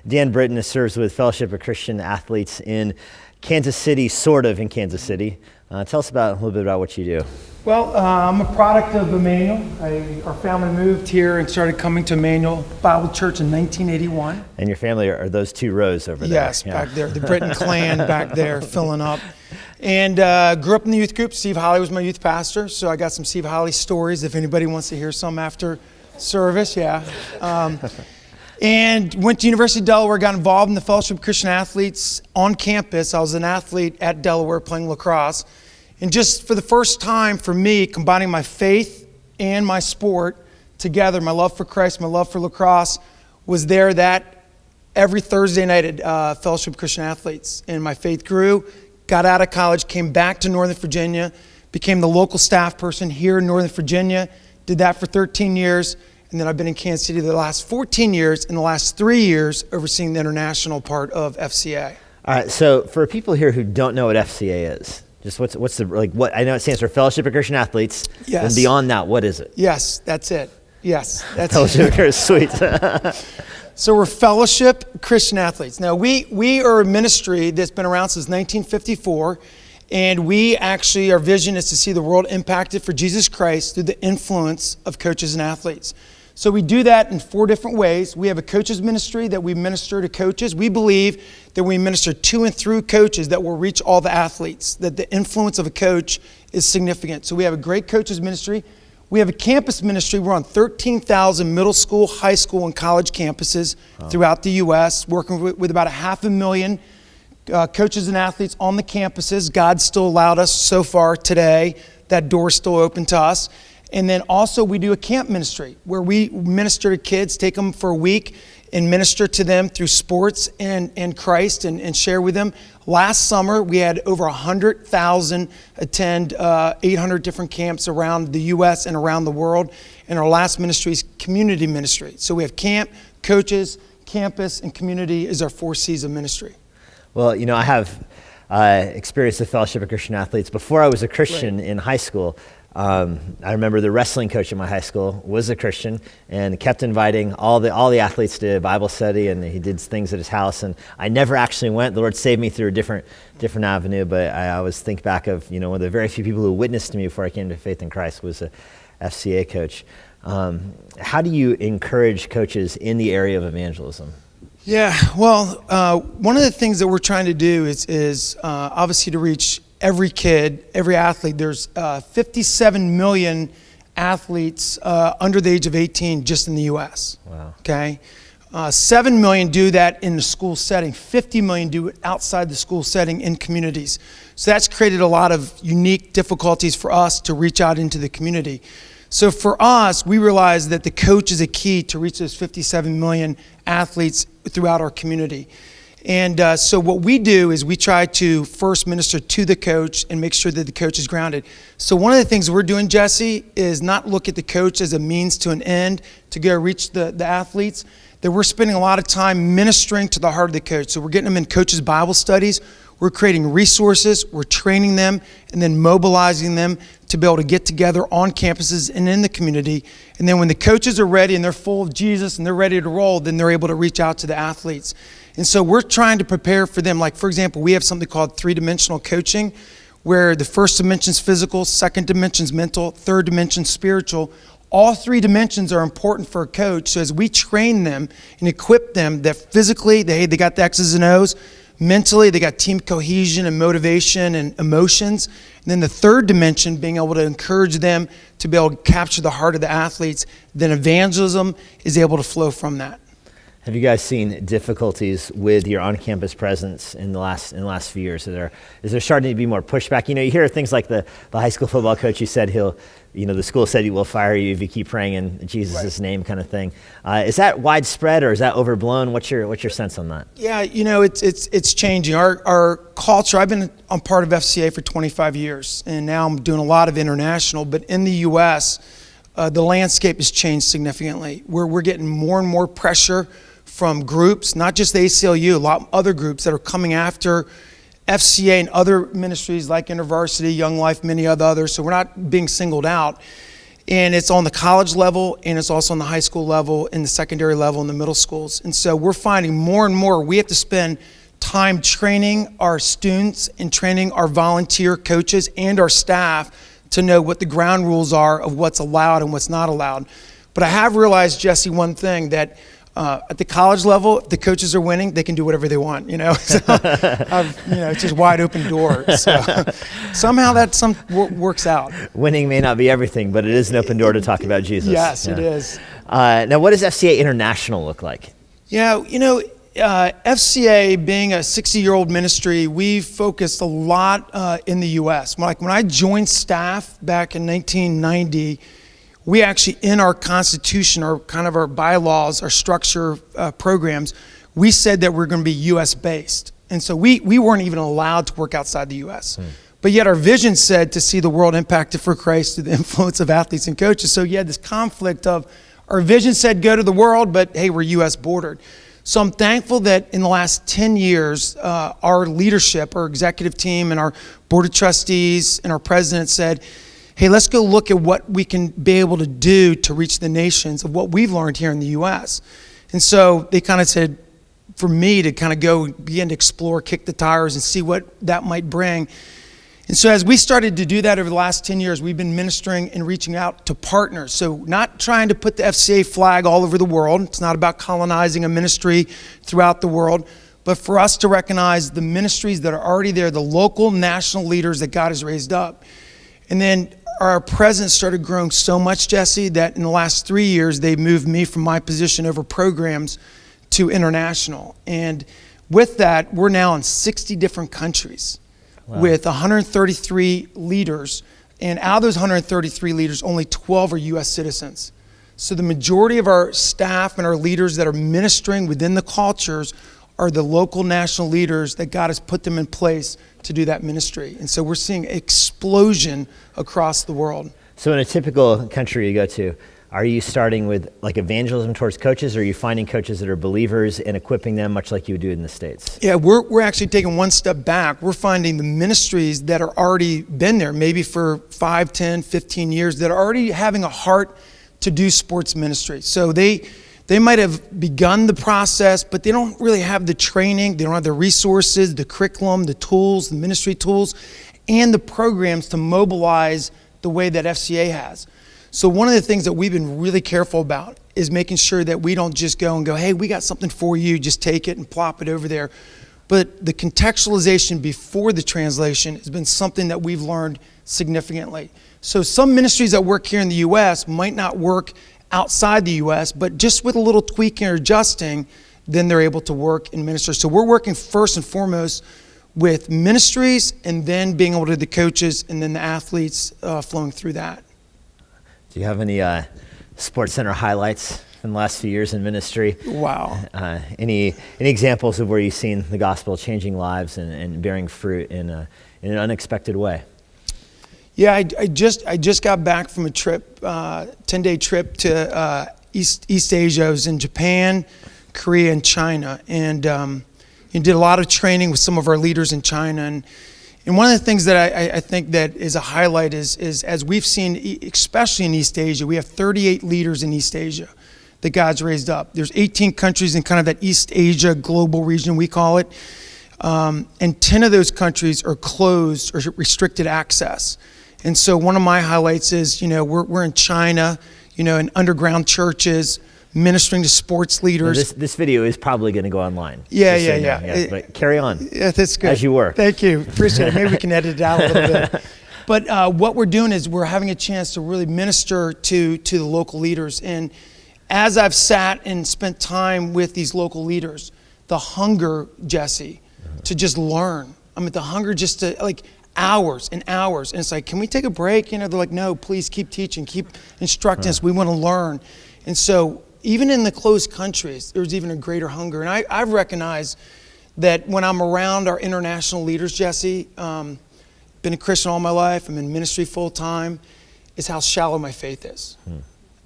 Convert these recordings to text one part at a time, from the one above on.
Dan Britton serves with Fellowship of Christian Athletes in Kansas City, sort of in Kansas City. Tell us a little bit about what you do. Well, I'm a product of Emmanuel. Our family moved here and started coming to Emmanuel Bible Church in 1981. And your family are those two rows over there? Yes, back there. The Britton clan back there filling up. And grew up in the youth group. Steve Holly was my youth pastor, so I got some Steve Holly stories if anybody wants to hear some after service, yeah. And went to University of Delaware, got involved in the Fellowship of Christian Athletes on campus. I was an athlete at Delaware playing lacrosse. And just for the first time for me, combining my faith and my sport together, my love for Christ, my love for lacrosse, was there that every Thursday night at Fellowship of Christian Athletes. And my faith grew, got out of college, came back to Northern Virginia, became the local staff person here in Northern Virginia, did that for 13 years. And then I've been in Kansas City the last 14 years, and the last 3 years overseeing the international part of FCA. All right, so for people here who don't know what FCA is, just what's the, like, what, I know it stands for Fellowship of Christian Athletes. Yes. And beyond that, what is it? Yes, that's it. Yes, that's Fellowship of Christian, sweet. So we're Fellowship Christian Athletes. Now, we are a ministry that's been around since 1954, and we actually, our vision is to see the world impacted for Jesus Christ through the influence of coaches and athletes. So we do that in 4 different ways. We have a coaches ministry that we minister to coaches. We believe that we minister to and through coaches that will reach all the athletes, that the influence of a coach is significant. So we have a great coaches ministry. We have a campus ministry. We're on 13,000 middle school, high school, and college campuses throughout the U.S., working with about 500,000 coaches and athletes on the campuses. God still allowed us so far today. That door's still open to us. And then also we do a camp ministry where we minister to kids, take them for a week and minister to them through sports and Christ and share with them. Last summer, we had over 100,000 attend 800 different camps around the U.S. and around the world. And our last ministry is community ministry. So we have camp, coaches, campus, and community is our 4 C's of ministry. Well, you know, I have experienced the Fellowship of Christian Athletes before I was a Christian in high school. I remember the wrestling coach at my high school was a Christian and kept inviting all the athletes to Bible study, and he did things at his house, and I never actually went. The Lord saved me through a different avenue, but I always think back of, you know, one of the very few people who witnessed to me before I came to faith in Christ was a FCA coach. How do you encourage coaches in the area of evangelism? Yeah, well, one of the things that we're trying to do is obviously to reach every kid, every athlete. There's 57 million athletes under the age of 18 just in the U.S. Wow. Okay? 7 million do that in the school setting. 50 million do it outside the school setting in communities. So that's created a lot of unique difficulties for us to reach out into the community. So for us, we realize that the coach is a key to reach those 57 million athletes throughout our community. And so what we do is we try to first minister to the coach and make sure that the coach is grounded. So one of the things we're doing, Jesse, is not look at the coach as a means to an end to go reach the athletes, that we're spending a lot of time ministering to the heart of the coach. So we're getting them in coaches' Bible studies. We're creating resources, we're training them, and then mobilizing them to be able to get together on campuses and in the community. And then when the coaches are ready and they're full of Jesus and they're ready to roll, then they're able to reach out to the athletes. And so we're trying to prepare for them. Like, for example, we have something called 3-dimensional coaching, where the first dimension is physical, second dimension is mental, third dimension is spiritual. All 3 dimensions are important for a coach. So as we train them and equip them, that physically, they got the X's and O's. Mentally, they got team cohesion and motivation and emotions. And then the third dimension, being able to encourage them to be able to capture the heart of the athletes, then evangelism is able to flow from that. Have you guys seen difficulties with your on-campus presence in the last few years? Is there starting to be more pushback? You know, you hear things like the high school football coach who said the school said he will fire you if you keep praying in Jesus' name, kind of thing. Is that widespread or is that overblown? What's your sense on that? Yeah, you know, it's changing. Our culture. I've been on part of FCA for 25 years, and now I'm doing a lot of international. But in the U.S., the landscape has changed significantly. We're getting more and more pressure from groups, not just the ACLU, a lot of other groups that are coming after FCA and other ministries like InterVarsity, Young Life, many others. So we're not being singled out. And it's on the college level, and it's also on the high school level, and the secondary level, and the middle schools. And so we're finding more and more we have to spend time training our students and training our volunteer coaches and our staff to know what the ground rules are of what's allowed and what's not allowed. But I have realized, Jesse, one thing, that at the college level, if the coaches are winning, they can do whatever they want, So, it's just wide open door. So somehow that works out. Winning may not be everything, but it is an open door to talk about Jesus. Yes, it is. Now, what does FCA International look like? Yeah, FCA being a 60-year-old ministry, we've focused a lot in the U.S. When I joined staff back in 1990, we actually, in our constitution, or kind of our bylaws, our structure programs, we said that we're going to be U.S.-based. And so we weren't even allowed to work outside the U.S. But yet our vision said to see the world impacted for Christ through the influence of athletes and coaches. So you had this conflict of our vision said go to the world, but hey, we're U.S. bordered. So I'm thankful that in the last 10 years, our leadership, our executive team, and our board of trustees and our president said, hey, let's go look at what we can be able to do to reach the nations of what we've learned here in the U.S. And so they kind of said, for me to kind of go begin to explore, kick the tires, and see what that might bring. And so as we started to do that over the last 10 years, we've been ministering and reaching out to partners. So not trying to put the FCA flag all over the world. It's not about colonizing a ministry throughout the world, but for us to recognize the ministries that are already there, the local, national leaders that God has raised up. And then our presence started growing so much, Jesse, that in the last 3 years, they moved me from my position over programs to international. And with that, we're now in 60 different countries. Wow. With 133 leaders. And out of those 133 leaders, only 12 are U.S. citizens. So the majority of our staff and our leaders that are ministering within the cultures are the local national leaders that God has put them in place to do that ministry. And so we're seeing explosion across the world. So in a typical country you go to, are you starting with like evangelism towards coaches, or are you finding coaches that are believers and equipping them much like you would do in the States? Yeah, we're actually taking one step back. We're finding the ministries that are already been there, maybe for 5, 10, 15 years, that are already having a heart to do sports ministry. So they might have begun the process, but they don't really have the training, they don't have the resources, the curriculum, the tools, the ministry tools, and the programs to mobilize the way that FCA has. So one of the things that we've been really careful about is making sure that we don't just go and go, hey, we got something for you, just take it and plop it over there. But the contextualization before the translation has been something that we've learned significantly. So some ministries that work here in the U.S. might not work outside the U.S., but just with a little tweaking or adjusting, then they're able to work and minister. So we're working first and foremost with ministries, and then being able to do the coaches, and then the athletes flowing through that. Do you have any Sports Center highlights in the last few years in ministry? Wow. Any examples of where you've seen the gospel changing lives and bearing fruit in an unexpected way? Yeah, I just got back from a trip, 10-day trip to East Asia. I was in Japan, Korea, and China, and did a lot of training with some of our leaders in China. And one of the things that I think that is a highlight is as we've seen, especially in East Asia, we have 38 leaders in East Asia that God's raised up. There's 18 countries in kind of that East Asia global region, we call it. And 10 of those countries are closed or restricted access. And so one of my highlights is, we're in China, in underground churches, ministering to sports leaders. Well, this video is probably going to go online. Yeah. But carry on. Yeah, that's good. As you were. Thank you. Appreciate it. Maybe we can edit it out a little bit. But what we're doing is we're having a chance to really minister to the local leaders. And as I've sat and spent time with these local leaders, the hunger, Jesse, to just learn. The hunger just to, hours and hours. And it's like, can we take a break? They're like, no, please keep teaching, keep instructing us. We want to learn. And so even in the closed countries, there's even a greater hunger. And I've recognized that when I'm around our international leaders, Jesse, been a Christian all my life, I'm in ministry full time, is how shallow my faith is.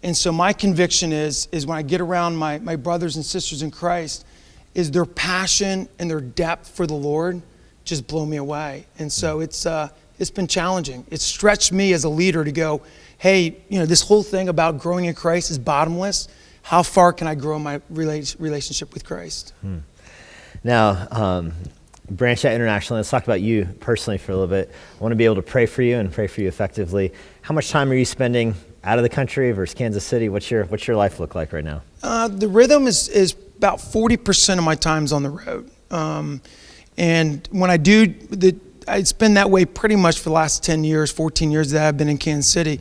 And so my conviction is when I get around my brothers and sisters in Christ, is their passion and their depth for the Lord just blow me away. And so it's been challenging. It's stretched me as a leader to go, hey, this whole thing about growing in Christ is bottomless. How far can I grow my relationship with Christ? Now, Branch Out International, let's talk about you personally for a little bit. I want to be able to pray for you and pray for you effectively. How much time are you spending out of the country versus Kansas City? What's your life look like right now? The rhythm is about 40% of my time's on the road. And when I do, it's been that way pretty much for the last 10 years, 14 years that I've been in Kansas City.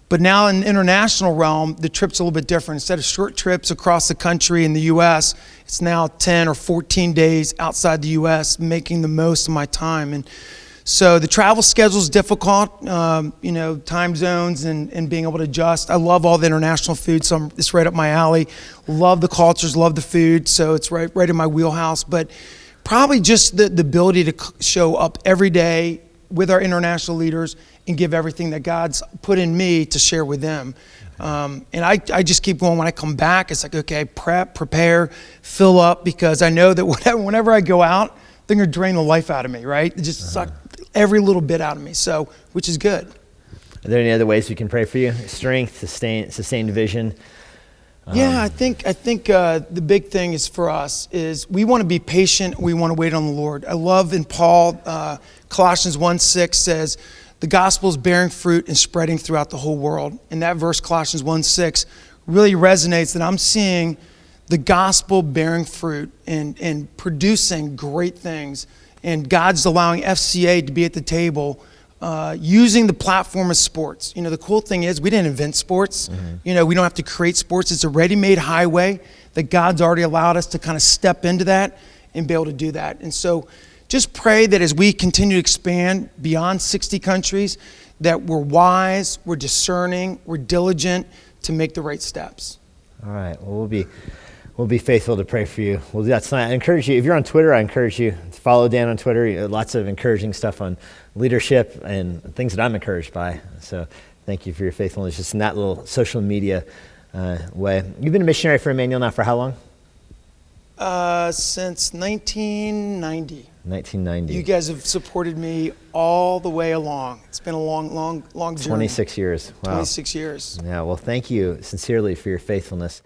But now in the international realm, the trip's a little bit different. Instead of short trips across the country in the U.S., it's now 10 or 14 days outside the U.S., making the most of my time. And so the travel schedule is difficult, time zones and being able to adjust. I love all the international food, so it's right up my alley. Love the cultures, love the food, so it's right in my wheelhouse. But probably just the ability to show up every day with our international leaders and give everything that God's put in me to share with them. And I just keep going. When I come back, it's like, okay, prepare, fill up, because I know that whenever I go out, they're going to drain the life out of me, right? It just suck every little bit out of me, so which is good. Are there any other ways we can pray for you? Strength, sustained vision? Yeah, I think the big thing is for us is we want to be patient. We want to wait on the Lord. I love in Paul, Colossians 1:6 says, the gospel is bearing fruit and spreading throughout the whole world. And that verse, Colossians 1:6, really resonates that I'm seeing the gospel bearing fruit and producing great things. And God's allowing FCA to be at the table using the platform of sports. The cool thing is we didn't invent sports. We don't have to create sports. It's a ready-made highway that God's already allowed us to kind of step into that and be able to do that. And so just pray that as we continue to expand beyond 60 countries, that we're wise, we're discerning, we're diligent to make the right steps. All right. Well, we'll be faithful to pray for you. We'll do that tonight. I encourage you, if you're on Twitter, I encourage you to follow Dan on Twitter. Lots of encouraging stuff on leadership and things that I'm encouraged by. So thank you for your faithfulness just in that little social media way. You've been a missionary for Emmanuel now for how long? Since 1990. 1990. You guys have supported me all the way along. It's been a long journey. 26 years. Wow. 26 years. Yeah, well, thank you sincerely for your faithfulness.